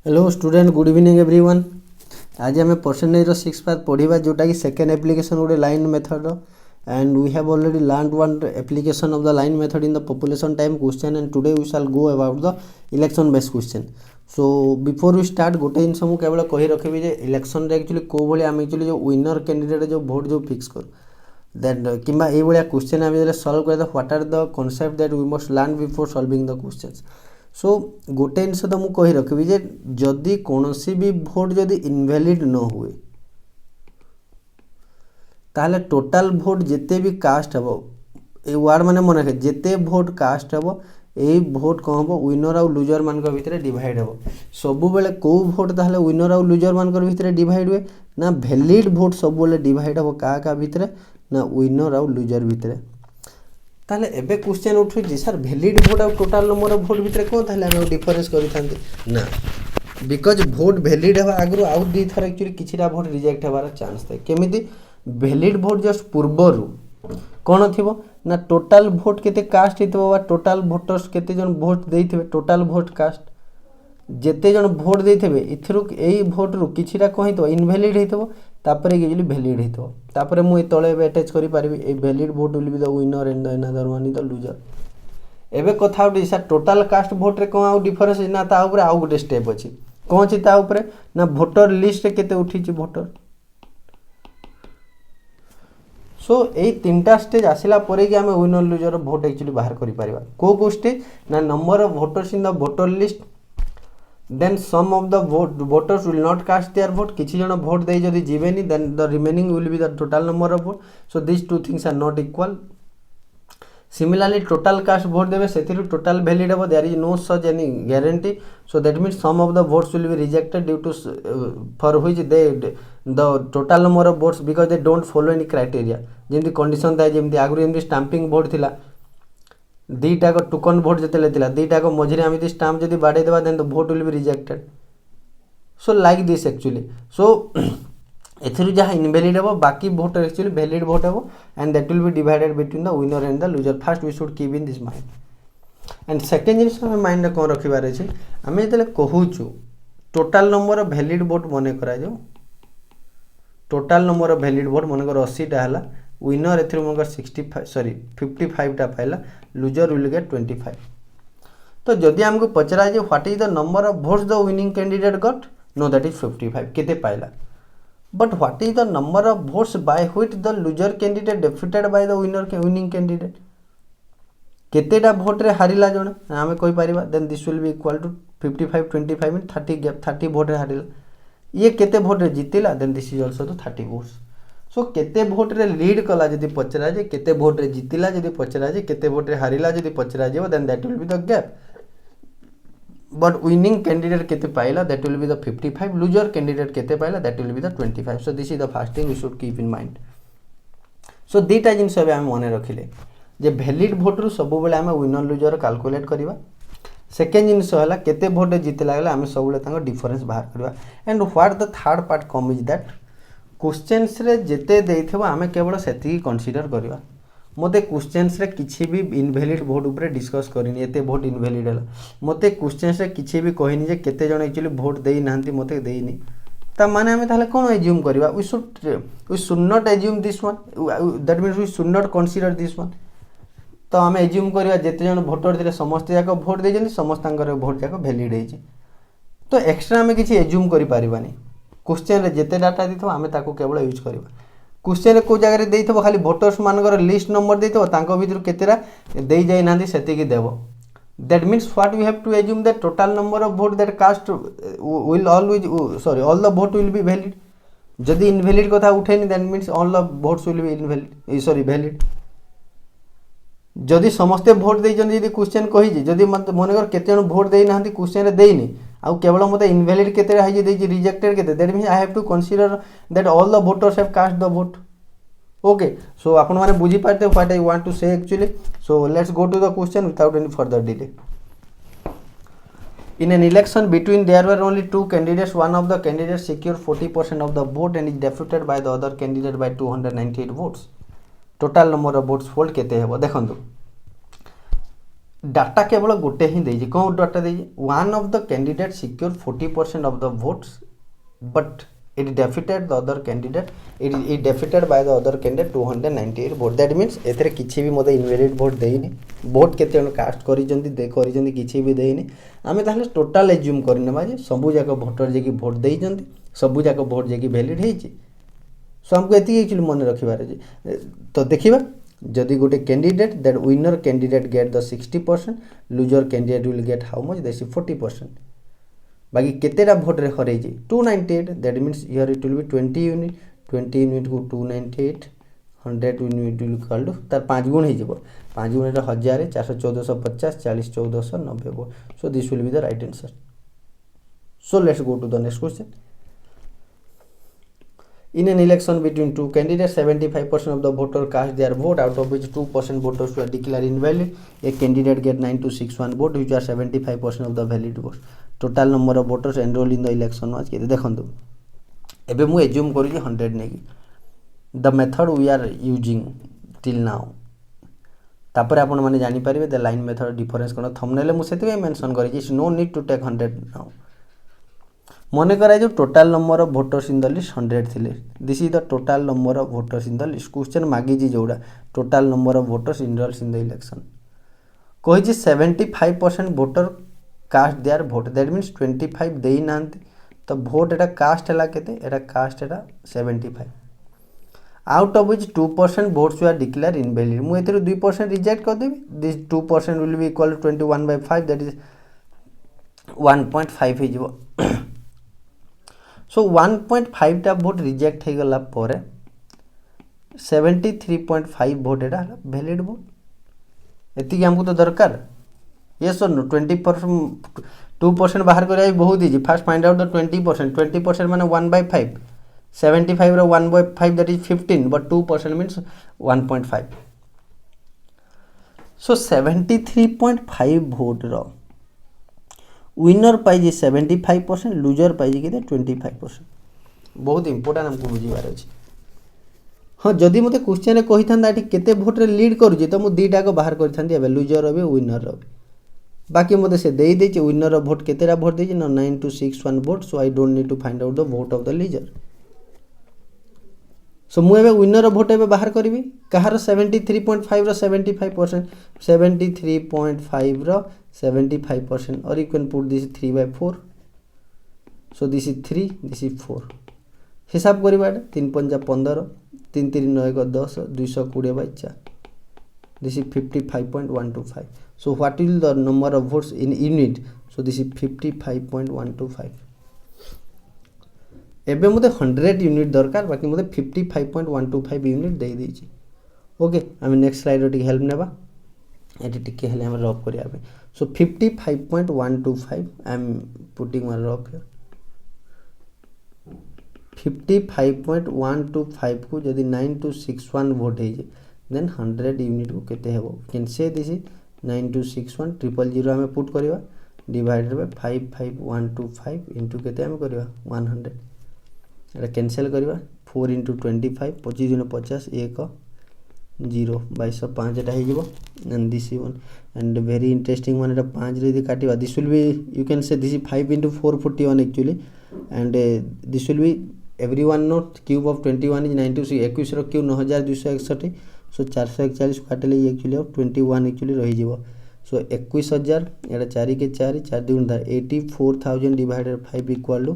Hello student good evening everyone. आज आम percentage six part पढ़ा जोटा कि सेकेंड एप्लिकेशन गोटे line method and we have already learn one application of the line method in the population time question and today we shall go about the election based question. So before we start गोटे जिनस मुझे केवल कही रखी election actually कौ भाई आम actually जो विनर कैंडिडेट जो भोट जो फिक्स करूँ दैट कि ये क्वेश्चन आम सल्व कर what are the concept that we must learn before solving the questions. So गोटे जिनस तो मुझे कही रखी जदि कौन भी भोट जदि इनवैलिड न हुए ताहले टोटाल भोट जिते भी कास्ट हम ये वार्ड मैंने मन रखे जिते भोट कास्ट हम यही भोट कौन हम विनर आउ लुजर मान भितर डिवाइड हम सब बेले कौ भोट ताहले विनर आउ लुजर मान भितर डिवाइड हुए ना वैलिड भोट सब बेले डिवाइड हम क्या भितर ना विनर आउ लुजर भितर। ताहले एबे क्वेश्चन उठुची सर वैलिड भोट और टोटाल नंबर ऑफ भोट भितर कौन ताहले हम डिफरेंस करि थांते ना बिकज भोट वैलिड हवा आगु आउ दी थर एक्चुअली किछिटा भोट रिजेक्ट हवार चांस थाए केमिति वैलिड भोट जस्ट पूर्वरु कौन थिबो ना टोटाल भोट केते कास्ट हितबो बा टोटाल वोटर्स केते जन भोट देइथिबे टोटाल भोट कास्ट जेते जन भोट देइथिबे इथरु एई भोट रु किछिटा कहि तो इनवैलिड हितबो तापर एक्चुअली वैलिड हितबो तापर मु तळे अटैच करि पारिबी ए वैलिड भोट will be the winner and the another one is the loser. एबे कथा उठी सर टोटाल कास्ट भोट रे कोन आउ डिफरेंस ना ता ऊपर आउ गोटे स्टेप अछि कोन छि ता ऊपर ना वोटर लिस्ट रे केते उठी छि वोटर। सो एई तीनटा स्टेज आसिला परे कि आमे विनर लूजर भोट एक्चुअली बाहर करि पारिबा को स्टेज ना number of voters in the voter list then some of the voters will not cast their vote किछि जन भोट दे जदि जीवेनी then the remaining will be the total number of vote so these two things are not equal। similarly total cast vote देबे सेथिरु total valid हबो there is no such any guarantee so that means some of the votes will be rejected due to for which they the total number of votes because they don't follow any criteria जेमति condition थाए जेमति आगु जेमति stamping vote थिला दीटाक token vote जिते दीटाक मझे आम stamp जब बाड़े देवा देन द भोट will be rejected so like this actually so एथुरु जहाँ इनवैलिड हम बाकी भोट एक्चुअली वैलिड भोट हम and that will be divided between the winner and the loser first we should keep in this mind and second जिनिस आम mind कौन रखिबार अछि आम जो कहूँ टोटाल नंबर ऑफ वैलिड भोट मन करा टोटाल नंबर ऑफ वैलिड भोट मनकर 80टा है विनर एथुरु मनकर 55टा पाइला लूजर विल गेट 25। तो जदि हमको पचरा जे what is the number of votes the winning candidate got no that is 55 केते पाइला but what is the number of votes by which the loser candidate defeated by the winner winning candidate केतेटा भोट रे हारिला जण आमे कहि परिबा then this will be equal to 55 25 in 30 gap 30 भोट रे हारिला ये केते भोट रे जीतिला then this is also the 30 votes. So केते भोट रे लीड कला जदि पचरा जे केते भोट रे जीतिला जदि पचरा जे केते भोट रे हारिला जदि पचरा जे then that will be the gap but winning candidate केते पाइला that will be the 55 loser candidate केते पाइला that will be the 25। So this is the first thing we should keep in mind. So दीटा जिनस हम मन रखिले जे valid vote रु सब बेले आम विनर लूजर कैलकुलेट करबा सेकेंड जिनस है केते भोट जीतिला गले आम सब बेले डिफरेंस बाहर करबा and what the third part come is that questions रे जेते देइथबो आमे केवल सेति कंसीडर करबा मते क्वेश्चंस रे किछि भी इनवैलिड भोट ऊपर डिस्कस करिनी एते भोट इनवैलिड हला मते क्वेश्चंस रे किछि भी कहिनी जे केते जण एक्चुअली भोट देई नांती मते देइनी ता माने आमे ताले कोन एज्यूम करबा we should not assume this one that means we should not consider this one. तो आमे एज्यूम करबा जेते जण भोटर थिले समस्त जाक भोट देजनी समस्तंकर भोट जाक वैलिड हेछि तो एक्स्ट्रा आमे किछि एज्यूम करि पारिबानी क्वेश्चन रे जेते डाटा दिथो आमे ताको केवल यूज करबा क्वेश्चन रे को जगह रे देइथबो खाली वोटर्स मानकर लिस्ट नंबर देइथबो तांको भितर केतेरा देई जाय नांदी सेति की देबो that means what we have to assume that total number of vote that cast will always all the vote will be valid जदि इनवैलिड कथा उठेनी that means all the votes will be invalid valid जदि समस्ते vote देइजन जदि question कहि जे जदि मनकर केते जण भोट देइ नांदी क्वेश्चन रे देइनी आउ केवल मते इनवैलिड केते हाई जे रिजेक्टेड केते that means I have to consider that all the voters have cast the vote okay. So आपण माने बुझी पाते what I want to say actually so let's go to the question without any further delay. In an election between there were only two candidates one of the candidates secured 40% of the vote and is defeated by the other candidate by 298 votes total number of votes fold केते हेबो देखंतु data केवल गोटे ही देइए कौन data देइए one of the candidate secure 40% of the votes but it defeated the other candidate it defeated by the other candidate 298 vote that means एथरे किछि भी मते इनवैलिड वोट देइनी वोट केते जन कास्ट करिजंती दे करिजंती किछि भी देइनी आमे ताहले टोटल एज्यूम करनेबा जे सबु जाक वोटर जे कि वोट देइजंती सबु जाक वोट जे कि वैलिड हेछि सो हमको एति एक्चुअली मन रखिबार जे तो देखिबा जदि गोटे candidate that winner candidate get the 60% loser candidate will get how much that 40% बाकी केतेटा भोट रे हरै जे 298 that means here it will B 20 unit को 298 100 यूनिट विल इक्वल टू तार 5 गुण हे जेबो 5 गुण रे 1000 41450 40 1490 vote so this will be the right answer so let's go to the next question In an election between two candidates, 75% of the voter cast their vote, out of which 2% voters were declared invalid. A candidate get 9261 vote, which are 75% of the valid votes. Total number of voters enrolled in the election was केते देखंतु एबे मु assume करू जे 100 नेकी the method we are using till now तापर आपण माने जानि परिबे the line method difference cone thumbnail मु सेते मेंशन करी जे no need to take 100 now मन करा जो total number of voters in the list 100 थिले this is the total number of voters in the list question मागी जी जोड़ा total number of voters enrolled in the election कहि जे 75% voter cast their vote that means 25 देई नांती तो vote एटा cast हला केते एटा कास्ट एटा 75 out of which 2% votes are declared invalid मु एथरो 2% रिजेक्ट कर देबी this 2% will be equal to 21/5 that is 1.5 हे जिवो सो 1.5 टा वोट रिजेक्ट हो गला पर 73.5 वोट एटा वैलिड वोट एति हमको तो दरकार यस और नो 20% 2% बाहर करिया बहुत easy first find out the 20% माने 1/5 75 रो 1/5 that is 15 but 2% means 1.5 so 73.5 vote रो विनर पाइजे 75% लूजर पाइजे के 25% बहुत इंपोर्टेंट हमको बुझीबार अछि हाँ जदि मते क्वेश्चन कहि थांदा एठी केते वोट रे लीड करू तो मु दीटा को बाहर करि थांदी एबे लूजर अबे विनर अबे बाकी मते से देई देछि विनर रो वोट केतेरा वोट देछि 9261 vote so I don't need to find out the vote of the loser so मु एबे विनर रो वोट एबे बाहर करबी कहार 73.5 रो 75% 73.5 रो 75% or you can put this 3/4 so this is 3 this is 4 हिसाब करिबा 3 5 15 3 3 9 10 220/4 this is 55.125 so what will the number of votes in unit so this is 55.125 एबे मते 100 यूनिट दरकार बाकी मते 55.125 यूनिट दे देछि ओके हम नेक्स्ट स्लाइड रो हेल्प नेबा एटी टिके हेले हम रफ करिया बे सो 55.125 आई am putting my rough here 55.125 को यदि 9261 वोट है देन 100 यूनिट को केते हेबो कैन से दिस 9261 000 हमें पुट करबा डिवाइडेड बाय 55125 इनटू केते हम करबा 100 एटा कैंसिल करबा 4 into 25 25 दिन 50 1 0 2205 एटा हे जिवो and this one and very interesting one एटा 5 रे काटिबा this will B you can say this 5 into 441 actually and this will B everyone note cube of 21 is 96 21 row cube 9261 सो 441 काटले actually 21 actually रही जिवो सो 21000 एटा 4 के 4 4 दुन 84000 divided 5 equal to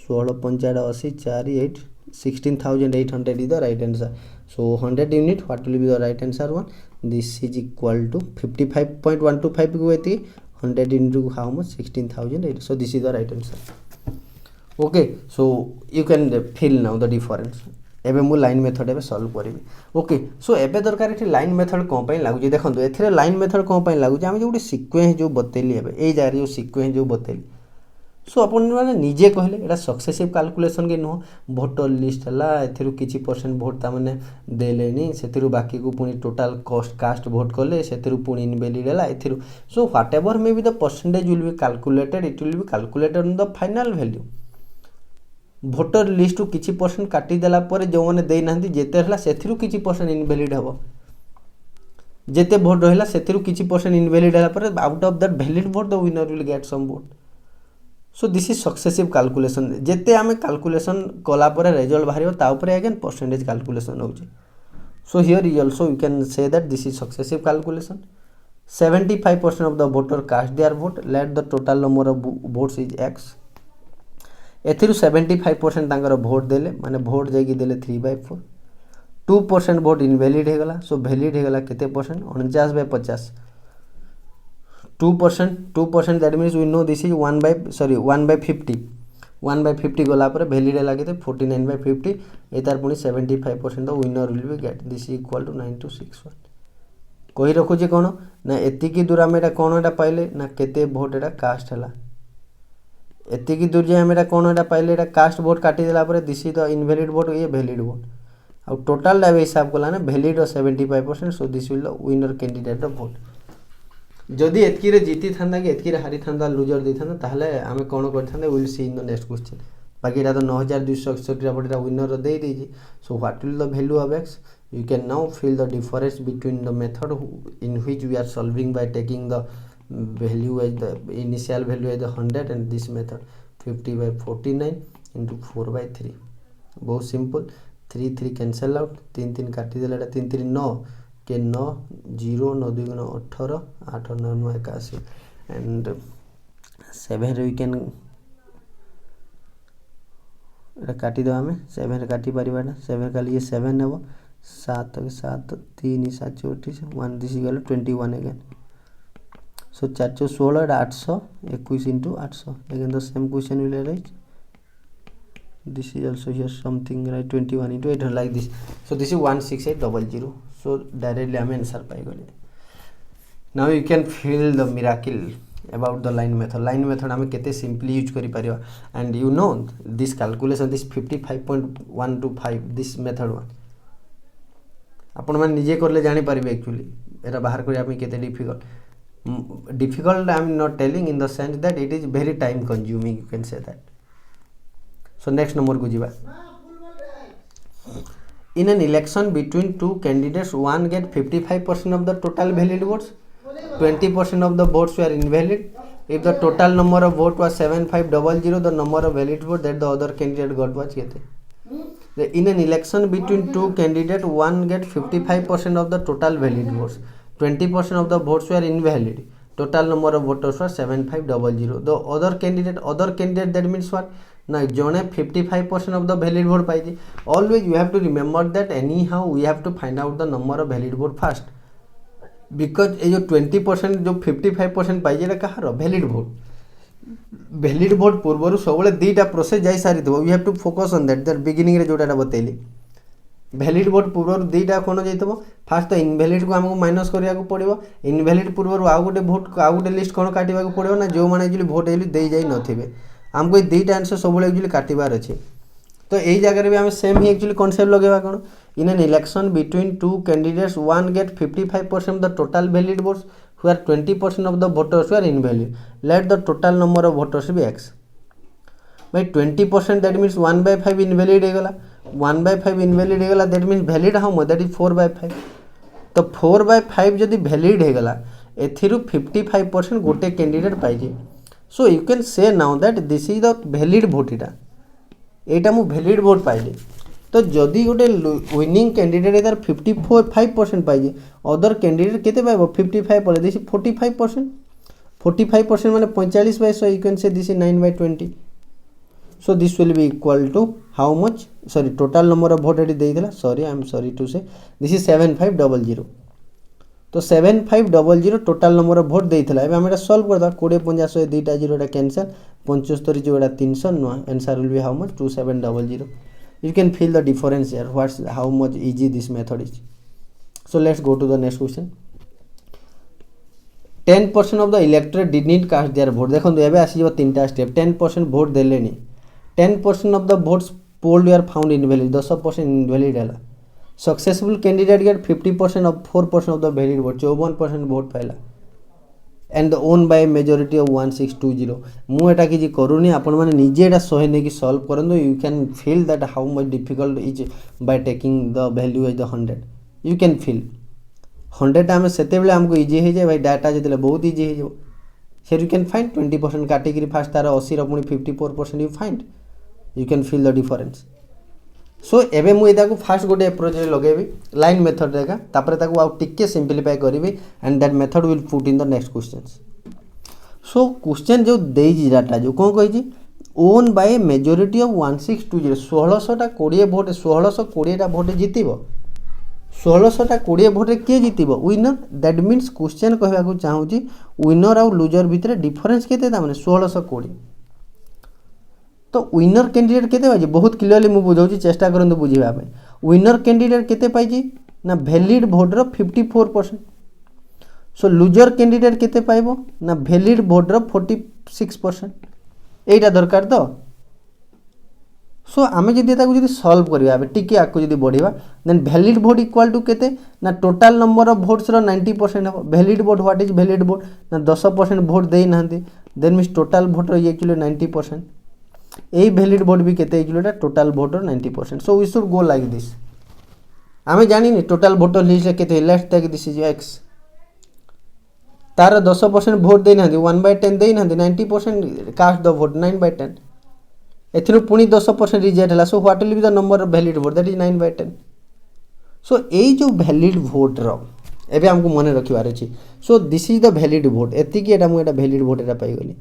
16 5 80 4 8 16800 is the right answer so 100 unit what will be the right answer one this is equal to 55.125 को एती 100 into how much 16000 so this is the right answer okay so you can feel now the difference एबे मु line method एबे solve करिवि okay so एबे दरकार एठी line method कोन पई लागु जे देखंतु एथिरे लाइन मेथड कोन पई लागु जे हम जो गुडी सीक्वेंस जो बतेली एबे ए जारी जो सीक्वेंस जो बतेली सो अपन माने निजे कहले एटा सक्सेसिव कैलकुलेशन के नो वोटर लिस्ट हला एथिरु किछि परसेंट वोट ता माने देलेनी सेथिरु बाकी को पुनी टोटल कॉस्ट कास्ट वोट करले सेथिरु पुनी इनवैलिड हला एथिरु so whatever may be the percentage will be calculated it will be calculated in the final value voter list रु किछि परसेंट काटी देला परे जो माने देई नांती जेते हला सेथिरु किछि परसेंट इनवैलिड हबो जेते भोट रहिला सेतिरु किछि परसेंट इनवैलिड होला पर आउट ऑफ दैट वैलिड भोट the winner will get some भोट. So this is successive calculation. जेते आमे कैलकुलेशन कला पर रिजल्ट बाहरियो ता ऊपर अगेन परसेंटेज कैलकुलेशन होउची. So here is also you can say that this is successive calculation. 75% of the voter cast their vote. Let the total number of votes is x. एथिरु 75% तांकर vote देले माने vote जाइकी देले 3/4. 2% vote invalid हे गला. सो valid हे गला केते percent 49/50. 2% that means we know this is 1/50. 1/50 गला पर वैलिड है लागे 49/50 एतार पुनी 75% the winner will be get. This equal to 9261. कहि रखु जे कोन ना एतिकी दूर हम एटा कोन एटा पाइले ना केते भोट एटा कास्ट हला. एतिकी दूर जे हम एटा कोन एटा पाइले एटा कास्ट भोट काटी देला पर this is the invalid vote ये वैलिड भोट. आ टोटल दा हिसाब कला ना valid 75%. So this will the winner candidate of vote. जदि एतकी रे जीती थांदा कि एतकी रे हारी थांदा लूजर दै थांदा ताहले आमे कोन कर थांदे will see in the next question. बाकी एटा तो 9261 रा बडा विनर दे देजी. So what will the value of x. You can now fill the difference between the method in which we are solving by taking the value as the initial value as the 100 and this method 50/49 into 4/3. बहुत simple. 3 cancel out. 3 काटी देला 3 9 के 9 0 9 2 18 8 9 9 81 and 7 रे we can काटी दो हमें 7 काटी परिबा ना 7 का लिए 7 नेबो 7 के 7 3 7 34 1 this equal 21 again. So 416 800 21 into 800 again the same question will arise. This is also here something right 21 into 800 like this. So this is 16800. So directly I am answer पाई गले. Now you can feel the miracle about the line method. Line method हमें केते simply use करी परिवा. And you know this calculation this 55.125 this method one. आपण मान निजे करले जानि परिबे एक्चुअली एरा बाहर करिया पे केते difficult I am not telling in the sense that it is very time consuming, you can say that. So next number को जीवा. In an election between two candidates, one get 55% of the total valid votes, 20% of the votes were invalid. If the total number of vote was 7500, the number of valid vote that the other candidate got was kete. In an election between two candidates, one get 55% of the total valid votes, 20% of the votes were invalid. Total number of voters was 7500. The other candidate that means what? Now jone 55% of the valid vote पाइजे. Always you have to remember that anyhow we have to find out the number of valid vote first, because ये जो 20% जो 55% पाइजे रा कहार valid vote. valid vote पूर्वरु सबले दीटा process जाई सारी दो. We have to focus on that. That beginning रे जोटा बतेली valid vote पूर्वरु दीटा कोन जाइतबो. फास्ट तो invalid को हमको माइनस करिया को पड़िबो. invalid पूर्वरु आ गोटे vote आ गोटे लिस्ट कोन काटिबा को पड़िबो ना जो माने एक्चुअली vote एली देई जाई नथिबे. हमको दीटा आंसर सबले एक्चुअली काटिबार अछि. तो एई जगह रे भी हम सेम ही एक्चुअली कांसेप्ट लगेबा कोन. In an election between two candidates one get 55% of the total valid votes where 20% of the voters were invalid. Let the total number of voters be x. By 20% that means 1/5 invalid हेगला. 1/5 invalid हेगला that means valid how much? That is 4/5. तो 4/5 जदि valid हेगला एथिरु 55% गोटे candidate पाइजे. So you can say now that this is the valid vote इटा. एटा मु valid vote पाइले. तो जदि गोटे winning candidate इधर 55% पाइजे अदर कैंडिडेट केते पाइबो 55 पले दिस 45%. 45% माने 45/100. You can say this is 9/20. So this will be equal to how much? Sorry, total number of vote eighty देई देला. Sorry, I am sorry to say this is 7500. तो 7500 total number of vote देइथला. एबे हम एटा solve करदा 20 50 100 2टा 0 टा cancel 75 जो एटा 300 no answer will be how much 2700. You can feel the difference here. What's how much easy this method is. So let's go to the next question. 10% of the electorate did not cast their vote. देखो एबे आसी जो तीनटा step. 10% vote देलेनी. 10% of the votes polled were found invalid. 10% invalid हैला. Successful candidate get 50% of 4% of the valid vote. 54% vote Pila. And owned by majority of 1620. मु एटा किछि करूनी आपण माने निजे एटा सहे ने कि solve करंदो. You can feel that how much difficult is by taking the value as the 100. You can feel 100 आम से आमको इजी हो जाए भाई डाटा जो बहुत इजी हो here you can find 20% काटिकी fast तार 80 पुणी 54% you find you can feel the difference so एबे मुझे फास्ट गोटे एप्रोच लगेबी लाइन मेथड रेगा तापर ताकू आउ टिके सिंपलीफाई करी and that method will put in the next questions so question जो देजी डाटा जो कौन कही ओन बाय मेजोरिटी ऑफ 1620 1600 20 भोट 1620 भोट जीतब 1600 20 भोटे किए जीतब विनर दैट मीन्स क्वेश्चन कहवाक चाहूँगी विनर आउ लूजर भितर डिफरेंस केते मैंने 1620 तो विनर कैंडिडेट केते पाइछि बहुत क्लियरली मु बुझाउछि चेष्टा करंतु बुझिबा पे विनर कैंडिडेट केते पाइछि ना वैलिड भोट रो 54% सो लूजर कैंडिडेट केते पाइबो ना वैलिड भोट रो 46% एटा दरकार तो सो आमे जदि ताकू जदि सॉल्व करबा बे टिके आकु जदि बढ़िबा देन वैलिड भोट इक्वल टू केते ना टोटल नंबर ऑफ वोट्स रो 90% हो वैलिड भोट व्हाट इज वैलिड भोट ना 10% भोट देई नाहंती देन मींस टोटल भोट रो एक्चुअली 90% ए वैलिड भोट भी केते एक्चुअली टोटल भोट रो 90% so we should go like this आमे जानि नि टोटल वोटर लिस्ट केते let's take this is x तार 10% भोट देई नाहंती 1/10 देई नाहंती 90% कास्ट द भोट 9/10 एथिनु पुणी 10% रिजेक्ट हला सो what will be the number of valid vote that is 9/10 सो एई जो वैलिड भोट रो एबे हमको मने रखिबार अछि so this is the valid vote एति कि एटा मु एटा वैलिड भोट एटा पाई गली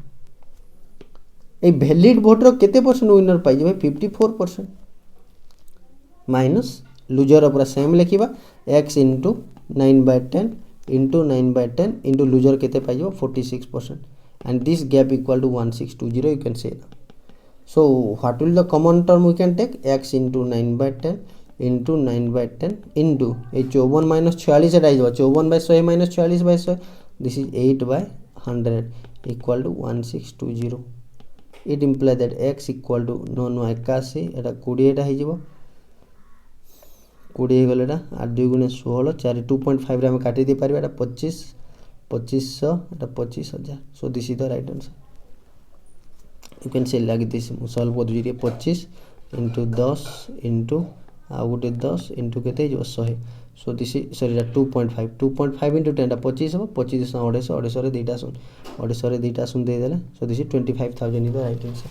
ए वैलिड भोट रो केते परसेंट विनर पाई जे भाई 54% माइनस लूजर पूरा सेम लिखिबा x * 9/10 * 9/10 * लूजर केते पाई जे 46% and this gap equal to 1620 you can say so what will the common term we can take x * 9/10 * 9/10 into a 54 minus 46 एटा आइबो 54/100 minus 46/100 this is 8/100 equal to 1620 it implies that x equal to 81 एटा 20 एटा आइबो 20 गले एटा 8 2 * 16 4 2.5 रे हम काटी दे परबा एटा 2500 एटा 25000 so this is the right answer you can say like this solve कर दिए 25 into 10 into आउटे 10 into केते जो 100 so this is sorry 2.5 into 10 25 हो 25 150 रे दुईटा सुन 150 रे दुईटा सुन दे देले so this is 25000 is the right answer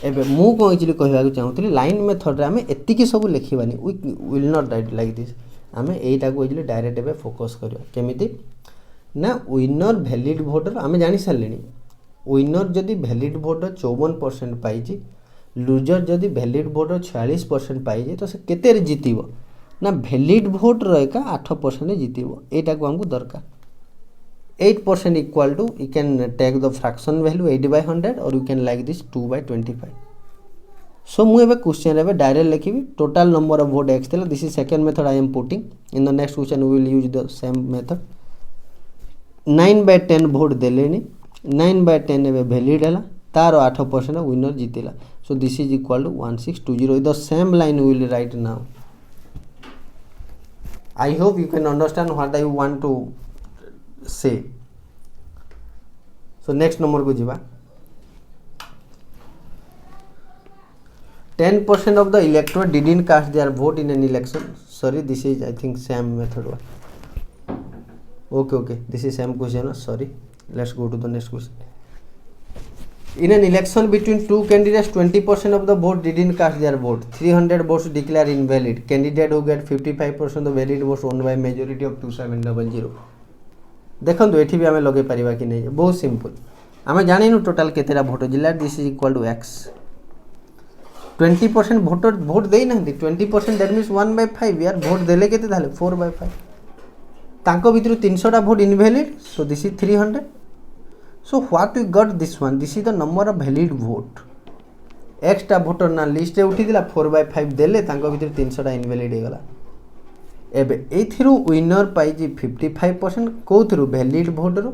एबे मु को एक्चुअली कहबा के चाहूतली लाइन मेथड रे हमें एतिकी सब लिखिबानी we will not write like this हमें एटा को एक्चुअली डायरेक्ट एबे फोकस करबा केमिति ना विनर वैलिड वोटर हमें जानि सारलेनी विनर जदि वैलिड भोट 54% पाई लूजर जदि वैलिड भोट 46% पाई तो से केते रे जीतिबो ना वैलिड भोट रो एका 8% जीतिबो एटा को हमको दरकार 8% equal to you can take the fraction value 80/100 और you can like this 2/25 so मु एबे क्वेश्चन एबे डायरेक्ट लिखिबी total number of vote x this is second method I am putting in the next question we will use the same method 9/10 vote देलेनी 9/10 एबे valid हला तार 8% winner जीतिला so this is equal to 1620 the same line will right now I hope you can understand what I want to say so next number को जीवा 10% of the electorate didn't cast their vote in an election sorry this is I think same method okay this is same question sorry let's go to the next question in an election between two candidates 20% of the vote didn't cast their vote 300 votes declared invalid candidate who get 55% of the valid votes won by majority of 2700 देखो एठी भी हमें लगे परिबा कि नहीं बहुत simple हमें जानि नु टोटल केतेरा भोट जिला this is equal to x 20% भोटर भोट देई नहंती 20% दैट मींस 1/5 यार भोट देले केते धाले 4/5 तांको भितर 300 टा भोट invalid so this is 300 so what we got this one this is the number of valid vote extra भोटर ना लिस्ट रे उठी दिला 4/5 देले तांको भितर 300 टा इनवैलिड हे गला एबे एथिरु विनर पाई जी 55% कोथरु वैलिड भोटर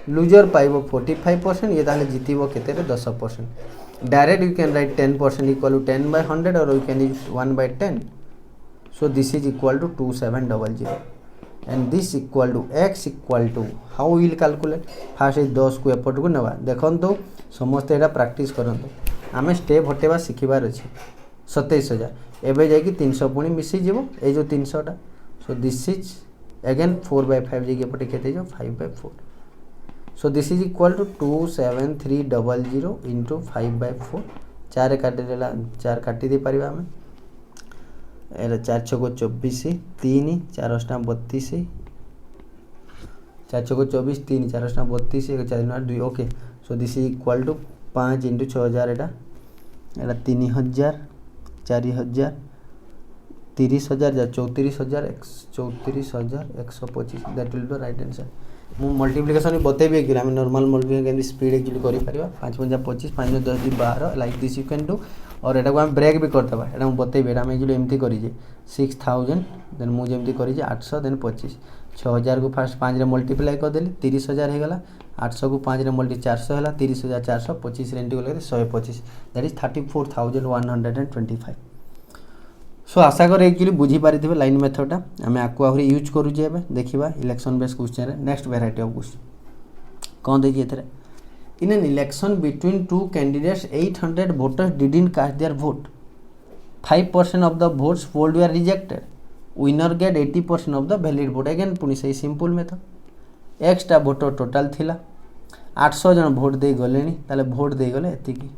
लूजर पाइबो 45% ये ताले जीतिबो केते रे 10% direct you can write 10% equal to 10/100 और you can use 1/10 so this is equal to 2700 and this equal to x equal to how we will calculate first 10 को एपट को नवा देखंतु समस्त एटा प्रैक्टिस करंतु आमे स्टेप हटेबा सिखिबार अछि 27000 एबे जाय कि 300 पुणी मिसी जीवो ए जो 300 टा सो दिस इज अगेन 4/5 जगह पटे केते जो 5/4. So this is equal to 27300 into 5/4. 4 काटी देला 4 काटी दे परिबा हमें एरा 4 6 को 24 3 4 8 32 4 6 को 24 3 4 8 32 1 4 9 2. Okay so this is equal to 5 into 6000 एटा 3000 4000 30000 34000 125 that will be right answer. मु मल्टीप्लिकेशन बतेबी कि आम नॉर्मल मल्टीप्लिकेशन स्पीड एक्चुअली करि परिबा 5 5 25 5 10 12 like this you can do. और एटा को हम ब्रेक भी करतबा एटा हम बतेबी एटा हम एक्चुअली एमती करि जे 6000 देन मु जेमती करि जे 800 देन 25 6000 को फर्स्ट 5 रे मल्टीप्लाई कर देली 30000 हे गला 800 को 5 रे मल्टी 400 होला 30400 25 रे एंटी गले 125 दैट इज 34125. सो आशा कर एक्चुअली बुझी पारिथिबे लाइन मेथडटा आमे आकु आहुरी यूज करू जे एबे देखिबा इलेक्शन बेस्ड क्वेश्चन रे. नेक्स्ट वेराइटी ऑफ क्वेश्चन कोन दे जे एथरे in an election between two candidates 800 voters didn't cast their vote 5% of the votes polled were rejected winner get 80% of the valid vote. Again पुनी सही simple method x टा voter total थिला 800 जन vote दे गलेनी ताले वोट दे गले एतिकी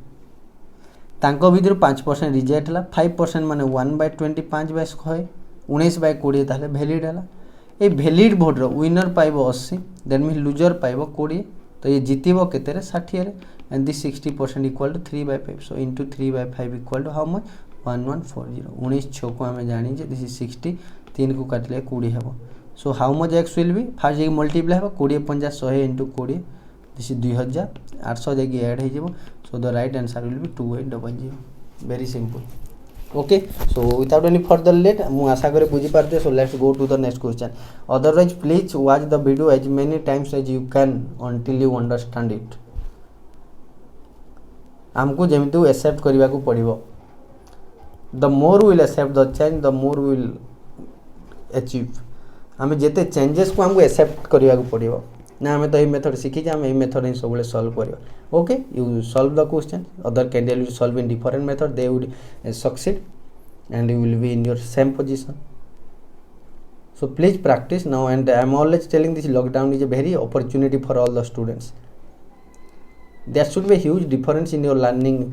तांको भितर 5% reject है 5% माने 1/25/100 19/20 ताले वैलिड है. ये वैलिड भोट रो विनर पाइबो 80 दैट मीन लूजर पाइबो 20 तो ये जीतिबो केते रे 60 रे and this 60% equal to 3/5 so into 3/5 equal to how much 1140 19 6 को हमें जानी जे दिस इज 60 3 को काटले 20 हेबो. So how much x will be first J multiply हेबो 20 50 100 इनटू 20 दिस इज 2000 800 जगह ऐड हो जिवो. So the right answer will be 2800. Very simple. Okay. So without any further late, mu आशा करे बुझी पारते. So let's go to the next question. Otherwise, please watch the video as many times as you can until you understand it. हमको जेमिति accept करबा को पड़िबो. The more we will accept the change, the more we will achieve. हमें जेते changes को हमको accept करबा को पड़िबो. ना हमें तो ये मेथड सीखी जे हम ये मेथड ही सब सॉल्व करियो. Okay you solve the question other candidate will solve in different method they would succeed and you will be in your same position. So please practice now and I am always telling this lockdown is a very opportunity for all the students. There should be huge difference in your learning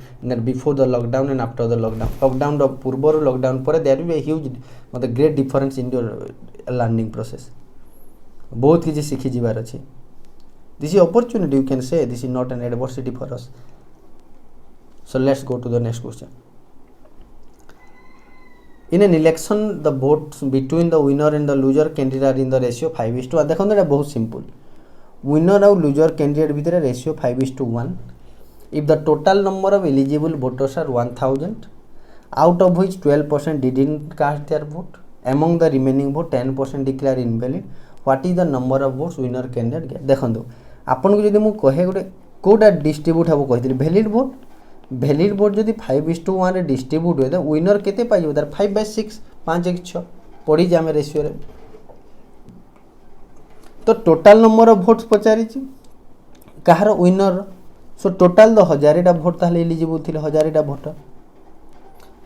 before the lockdown and after the lockdown. Lockdown पूर्व lockdown पर there will be huge मतलब great difference in your learning process. बहुत किसी सीखी जीवार अच्छी. This is opportunity, you can say. This is not an adversity for us. So let's go to the next question. In an election, the votes between the winner and the loser candidate are in the ratio 5:1. देखो ना बहुत simple. Winner और loser candidate भीतर ratio 5:1. If the total number of eligible voters are 1000, out of which 12% didn't cast their vote, among the remaining vote 10% declare invalid. What is the number of votes winner candidate get? देखो आपन को जदि मु कहे गोटे Kota distribute हेबो कहितली valid vote जदि 5:1 रे डिस्ट्रीब्यूट होय त विनर केते पाइबो तार 5/6 5/6 पड़ी जामे रेशियो रे. तो टोटल नंबर ऑफ वोट्स पचारि छि कहार विनर. सो टोटल द 1000 टा वोट ताले एलिजिबल थिले 1000 टा वोटर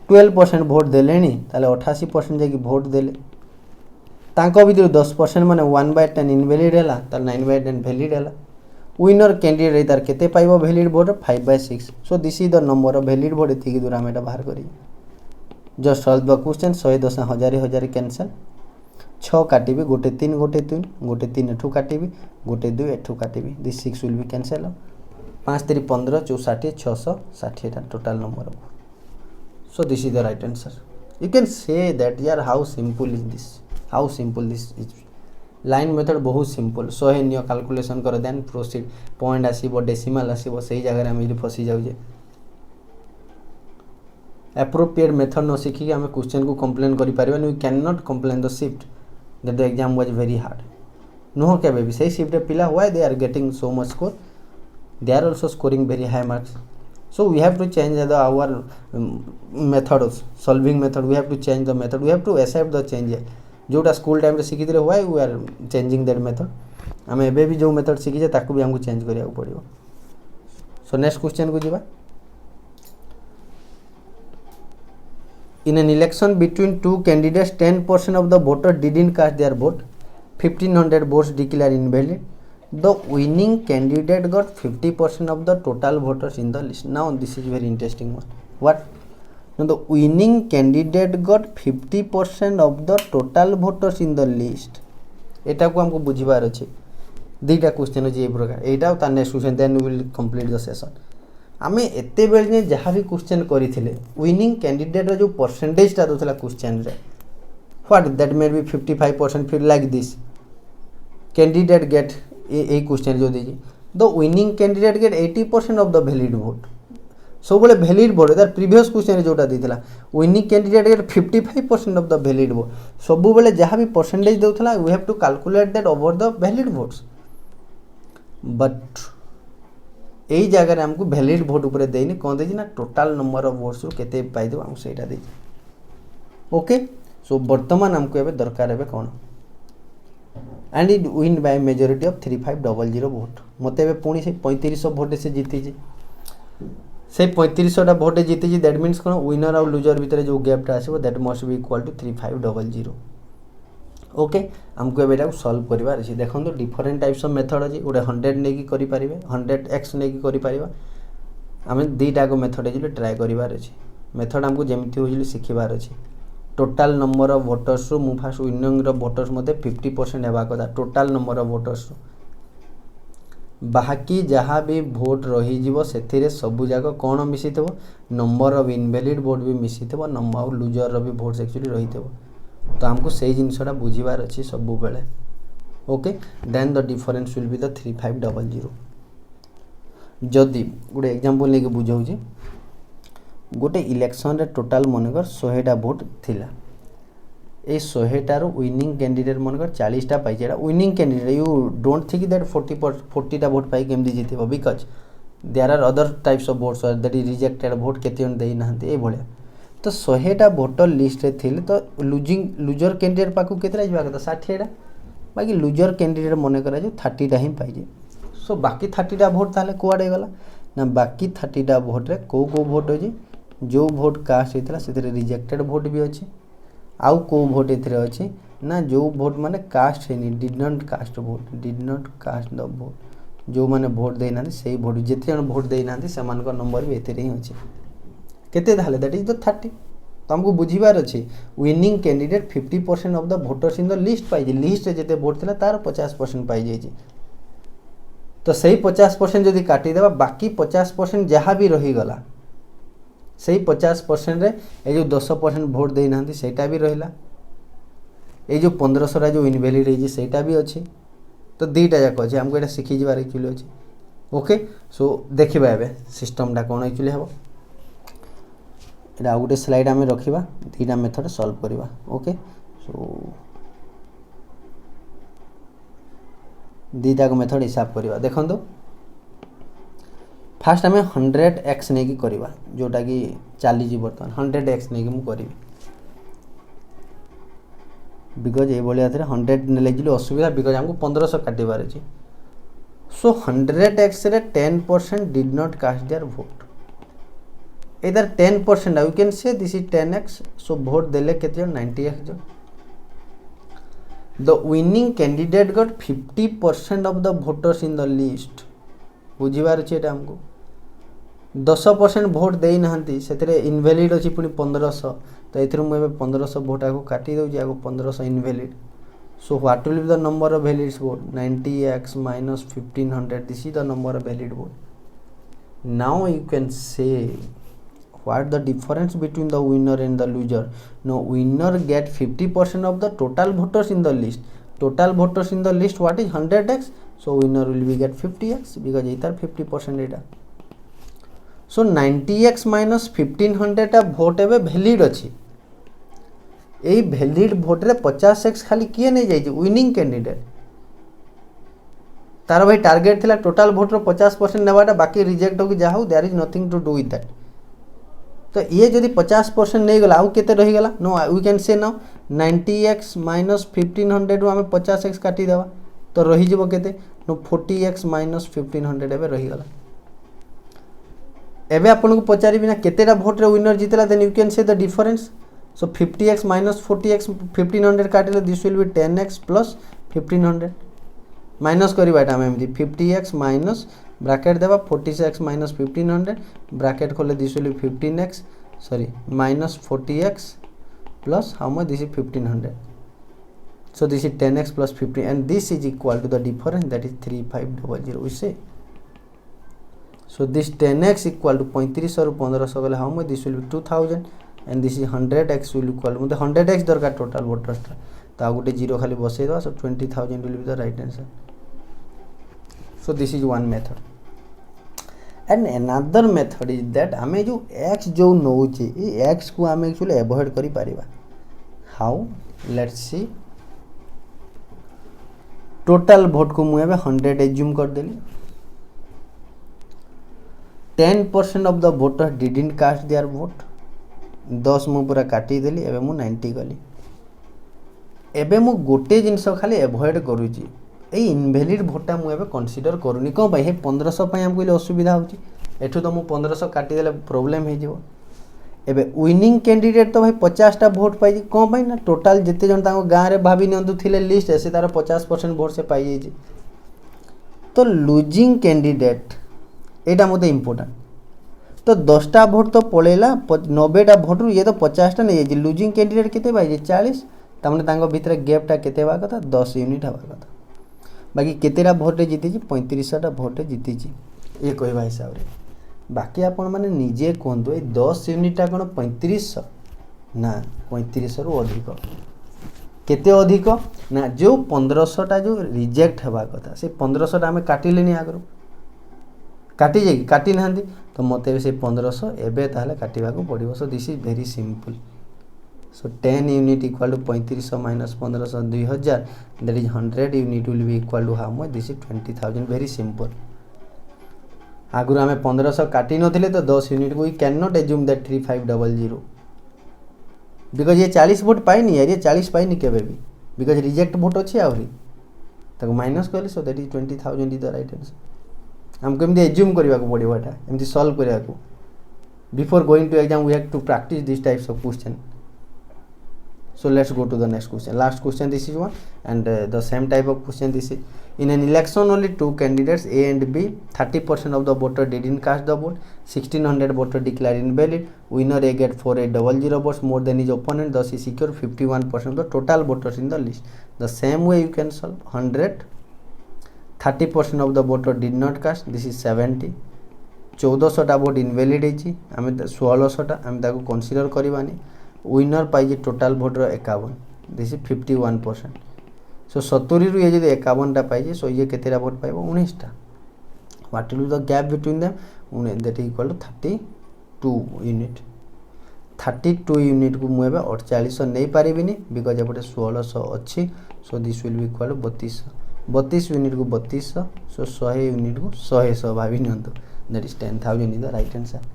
12% वोट देलेनी ताले 88% जकी वोट देले तांको भितर 10% माने 1/10 इनवैलिड हैला तार 9/10 वैलिड हैला. विनर कैंडिडेट तार केते पाइबो valid vote 5/6. So this is the number of valid vote एति दूर हम एटा बाहर करी. Just solve the question 110 1000 cancel 6 काटिबी गोटे 3 गोटे 3 गोटे 3 एठू काटिबी गोटे 2 एठू काटिबी दिस 6 विल बी कैंसिल 5 3 15 64 660 एटा total number of. So this is the right answer. You can say that यार how simple is this. How simple this is. Line method बहुत सिंपल 100 नियो कैलकुलेशन कर देन प्रोसीड पॉइंट आसीबो decimal आसीबो सही जगह रे हम इली फसी जाउ जे. एप्रोप्रिएट मेथड न सीखी हम क्वेश्चन को कंप्लेन करि परिबा. We can not complain the shift that the exam was very hard. नो के बेबी सही शिफ्ट पिला why they are getting so much score. They are also scoring very high marks. So we have to change our methods, solving method. We have to change the method. We have to accept the change. जोटा school time रे सीखी दिले why we are changing that method. आम एबे भी जो method सीखी ताकू भी हमको चेंज करिया पड़िबो. सो नेक्स्ट क्वेश्चन को जीवा. In an election between two candidates 10% of the voter didn't cast their vote 1500 votes declared invalid. The winning candidate got 50% of the total voters in the list. Now this is very interesting one. What? Now the winning candidate got 50% of the total voters in the list. एटा को हमको बुझिबार अछि. दुईटा question अछि ए प्रकार. एटा ता next question then we will complete the session. आमे एते बेल ने जहाँ भी क्वेश्चन करिथिले विनिंग कैंडिडेट जो परसेंटेज ता दोथला क्वेश्चन रे व्हाट दैट मे बी 55% फिर like this candidate get a question जो देजी the winning candidate get 80% of the valid vote सब बेले वैलिड वोट तार प्रीवियस क्वेश्चन जोटा देथिला winning candidate get 55% of the valid vote सब बेले जहाँ भी परसेंटेज देउथला we have to calculate that over the valid votes but यही जगह हमको वैलिड वोट ऊपर देनी कौन देजी ना टोटल नंबर ऑफ वोट्स रु केते पाई दो हम सेटा देजी ओके सो वर्तमान हमको एबे दरकार एबे कौन and it win by majority of 3500 vote मते एबे पुणी से 3500 वोट से जीती जी से 3500 टा वोट जीती जी दैट मींस कोन विनर और लूजर भीतर जो गैप टा आसीबो that must be equal to 3500 okay हमको एबेटा सॉल्व करिवार अछि देखन तो डिफरेंट टाइप्स ऑफ मेथड अछि ओडे 100 ने की करि परिबे 100x ने की करि परिबा हमें दीटा को मेथड जे ट्राई करिवार अछि मेथड हमको जेमति होइली सिखिबार अछि टोटल नंबर ऑफ वोटर्स रु मु फास्ट विनिंग रो वोटर्स मते 50% हेबा कथा टोटल नंबर ऑफ वोटर्स बाकी जहाँ भी भोट रही जीवो सेथिरे सबु जाको कोन मिसितबो नंबर ऑफ इनवैलिड वोट भी मिसितबो नंबर ऑफ लूजर रो भी वोट्स एक्चुअली रहितबो तो हमको सही जिनसटा बुझिबार अछि सबु बेले okay then the difference will be the 3500 जदी गोटे एग्जांपल लेके बुझाउ जे गोटे इलेक्शन रे टोटल मनकर 100 टा वोट थिला ए 100 टा रो विनिंग कैंडिडेट मनकर 40 टा पाइ जेडा winning candidate you don't think that 40 टा वोट पाइ केमदी जीतिबो because there are other types of votes that is rejected vote केते जन देई नहंते ए भले तो 100 टा वोटर लिस्ट रे थिले तो लूजर कैंडिडेट पाकू केतरा जबा कता 60 टा बाकी लूजर कैंडिडेट मने करा जो 30 टा ही पाइ जे सो बाकी 30 टा वोट ताले कोआडे गला ना बाकी 30 टा वोट रे को वोट होजी जो वोट कास्ट हेतला सेतरे रिजेक्टेड वोट भी अछि आउ को वोट एथरे अछि ना जो वोट माने कास्ट हेनी did not cast the vote जो माने वोट देई नांती सेही वोट जेते जन वोट देई नांती समान को नंबर भी एथरे ही अछि केते धाले दैट इज द 30 तो हमको बुझिबार अछि winning candidate 50% of the voters in the list पाइ जे लिस्ट रे जेते वोट थिला तार 50% पाइ जे छी तो सही 50% जदी काटी देबा बाकी 50% जहाँ भी रही गला सही 50% रे ए जो 10% वोट देई नांती सेटा भी रहिला ए जो 1500 रा जो इनवैलिड है जे सेटा भी अछि तो दीटा जाक अछि हमको एटा सिखि जिबार एक्चुअली अछि ओके सो देखिबा एबे सिस्टम डा कोन एक्चुअली हेबो एटा गोटे स्लाइड आमे रखिबा दीटा मेथड सॉल्व करिबा ओके सो दीटा को मेथड हिसाब करिबा देखंतो फास्ट आमे 100x ने की करिबा जोटा की चाली जी बर्तमान 100x ने की मु करिबी बिकॉज़ ए बोलिया थरे 100 ने लेजिलो असुविधा बिकॉज़ हमको 1500 काटिबार अछि सो 100x रे 10% did not cast their vote इधर 10% you can say this is 10x so vote देले केते 90x जो the winning candidate got 50% of the voters in the list बुझिबार अछि एटा हमको 10% वोट देई नहंती सेतरे इनवैलिड अछि पुनी 1500 तो एथरो मु एबे 1500 वोट आको काटी दउ जे आको 1500 invalid so what will be the number of valid vote 90x minus 1500 this is the number of valid vote now you can say what the difference between the winner and the loser no winner get 50% of the total voters in the list what is 100x so winner will be get 50x because either 50% eta so 90x minus 1500 टा vote एबे valid अछि एई valid vote रे 50x खाली किए नै जाई winning candidate तार भाई टारगेट थिला टोटल vote रो 50% नेबाटा बाकी रिजेक्ट होगी जाहु there is nothing to do with that तो ये जदि 50% नहीं गला आउ केते रही गला no we can say now 90x minus 1500 हमें 50x काटी देबा तो रही जबो केते नो 40x minus 1500 एबे रही गला एबे आपन को पचारी बिना केतेटा वोट रे विनर जितला then you can say the difference So 50x minus 40x 1500 काटिले this will be 10x plus 1500 minus करवा आम एमती 50x माइनस ब्राकेट देवा 46x माइनस 1500 ब्राकेट खोले this will be 15x sorry minus 40x plus how much this is 1500 so this is 10x plus 15 and this is equal to the difference that is 3500 we say so this 10x equal to 3500 ରୁ 1500 गले how much this will be 2000 and this is 100x will equal to 100x दरकार total voters तो आ गोटे zero खाली बसई दवा so 20000 will be the right answer so this is one method and another method is that आमे जो x जो नौचे ये x को आमे एक्चुअली अवॉइड करि परिबा how let's see टोटल भोट को मुझे 100 एज्यूम कर देली 10% of the voter didn't cast their vote 10 मु पूरा काटी देली एबे मु 90 गली एबे मु गोटे जिंस खाली अवॉइड करूची ए इनवैलिड भोटा मु एबे कंसीडर करूनी को भाई हे 1500 पय हम कोइले असुविधा होची एठु तो मु 1500 काटी देले प्रॉब्लम हे जिवो एबे विनिंग कैंडिडेट तो भाई 50 टा वोट पाई को भाई ना टोटल जिते जन ताको गां रे भाबी नंदु थिले लिस्ट ऐसे तार 50% वोट से पाई जाई तो लूजिंग कैंडिडेट एटा मते इंपोर्टेंट तो 10 टा वोट तो पळेला 90 टा वोट रु ये तो 50 टा नै जाई लूजिंग कैंडिडेट केते पाई जाई 40 तामने तांको भितरे गैप टा केते बा कथा 10 यूनिट हवा कथा बाकी केतेरा वोट जीती छी 3500 टा वोट जीती छी ये कहबा हिसाब रे बाकी आपण माने निजे कहंतु ए 10 यूनिट टा कोन 3500 ना 3500 रु अधिक केते अधिक ना जो 1500 टा जो रिजेक्ट हेबा कथा से 1500 टा हमें काटिलेनी आगरो काटी जे काटी नहंदी तो मते से 1500 एबे ताहले काटिबा को पड़िबो so this is very simple so 10 unit equal to 3500 minus 1500 2000 that is 100 unit will be equal to how much this is 20000 very simple आगुर हमें 1500 काटी नथिले तो 10 यूनिट को we can not assume that 3500 because ये 40 वोट पाइनी यार ये 40 पाइनी केबे भी बिकॉज रिजेक्ट वोट अछि आउरी तक माइनस करले so that is 20000 is the right answer हम केमदी एज्यूम करबा को पड़िबो एटा एमदी सॉल्व करबा को before going to exam we have to practice this types of question so let's go to the next question last question this is one and the same type of question this is in an election only two candidates A and B 30% of the voter didn't cast the vote 1600 voter declared invalid winner A get 4800 votes more than his opponent thus he secure 51% of the total voters in the list the same way you can solve 100 30% of the voter did not cast this is 70 1400 टा vote invalid है आमे 1600 टा आमे ताको consider करबानी winner पाई total भोटर 51 this is 51% so 70 रु ये जदि 51 टा पाई सो ये केतेरा वोट पाइबो 19 टा what will the gap between them that is equal to 32 unit 32 unit को मु एबे 4800 नै पारिबिनी बिकॉज एपटे 1600 अछि so this will be equal to 32 unit को 3200 सो 100 यूनिट को 100 भाबी नंतो that is 10000 is the right answer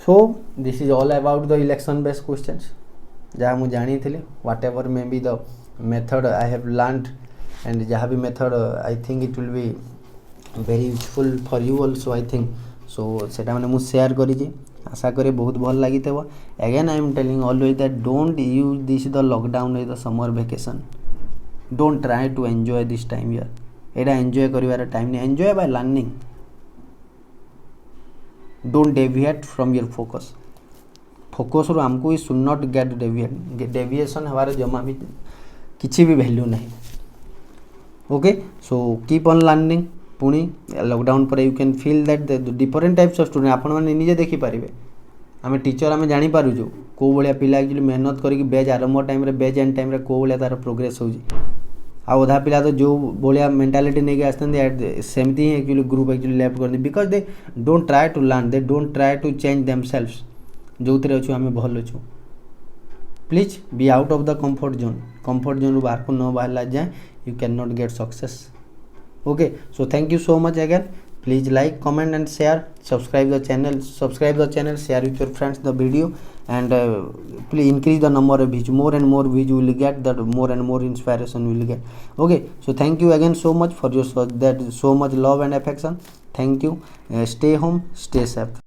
so this is all about the election based questions जहाँ मुझे जानी थी whatever may be the method I have learned and जहाँ भी method I think it will be very useful for you also I think so सेटा मैंने मुझे share करी आशा करे बहुत भल लगी थे again I am telling always that don't use this the lockdown or the summer vacation don't try to enjoy this time here Etah enjoy करिवार time नहीं enjoy by learning don't deviate from your focus रो हमको ही should not get deviation हमारे जमा भी किसी भी value नहीं okay so keep on learning पुणी lockdown पर you can feel that different types of student आपण माने निजे देखि पारिबे आमे टीचर आमे जानि पारु जो को बलिया पिला एक्चुअली मेहनत करी बैच आरंभ टाइम रे बैच एंड टाइम रे को बलिया तार प्रोग्रेस होजी आ ओधा पिला तो जो बलिया मेंटालिटी नै के आस्तन सेमती एक्चुअली ग्रुप एक्चुअली लेफ्ट कर दे because they don't try to learn they don't try to change themselves जोतरे अछु आमे भल अछु please be out of the comfort zone रु बाहर को न बाहरला जाए you can not get success okay so thank you so much again please like comment and share subscribe the channel share with your friends the video and please increase the number of views more and more views you will get that more and more inspiration you will get okay so thank you again so much for your so much love and affection thank you stay home stay safe